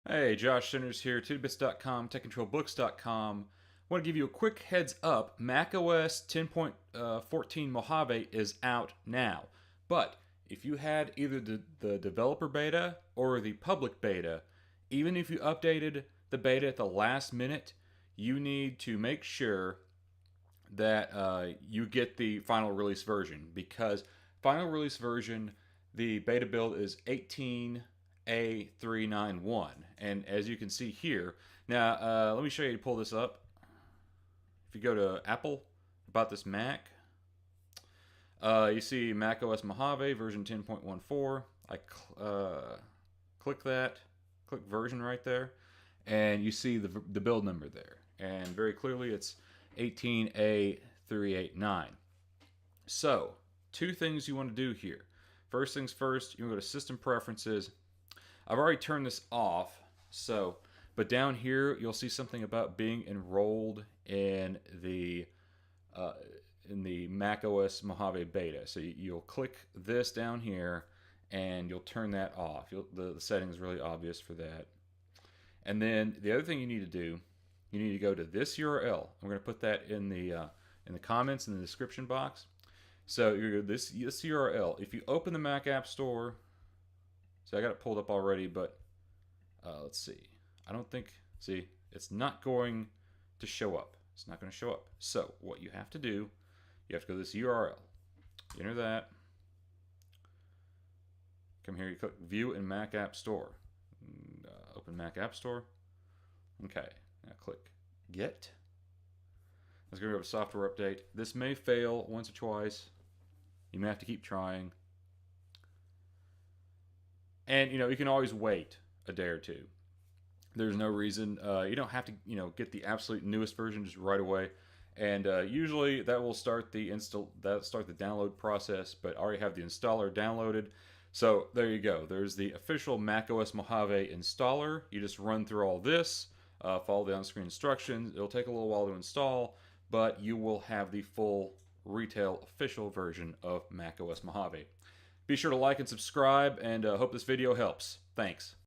Hey, Josh Sinners here, tidbits.com, techcontrolbooks.com. I want to give you a quick heads up. macOS 10.14 Mojave is out now. But if you had either the developer beta or the public beta, even if you updated the beta at the last minute, you need to make sure that you get the final release version, because final release version, the beta build is 18A391. And as you can see here, now let me show you to pull this up. If you go to Apple, about this Mac, you see macOS Mojave version 10.14. I click that, click version right there, and you see the build number there. And very clearly it's 18A389. So, two things you want to do here. First things first, you want to go to System Preferences. I've already turned this off, but down here you'll see something about being enrolled in the macOS Mojave beta. So you'll click this down here, and you'll turn that off. The setting is really obvious for that. And then the other thing you need to do, you need to go to this URL. I'm going to put that in the comments in the description box. So you go to this URL. If you open the Mac App Store, so I got it pulled up already, but let's see. I don't think, see, it's not going to show up. It's not going to show up. So what you have to do, you have to go to this URL. Enter that. Come here, you click View in Mac App Store. Open Mac App Store. Okay, now click Get. Let's go to software update. This may fail once or twice. You may have to keep trying. And you can always wait a day or two. There's no reason. You don't have to get the absolute newest version just right away. And usually that will start the download process. But I already have the installer downloaded. So there you go. There's the official macOS Mojave installer. You just run through all this, follow the on-screen instructions. It'll take a little while to install, but you will have the full retail official version of macOS Mojave. Be sure to like and subscribe, and hope this video helps. Thanks.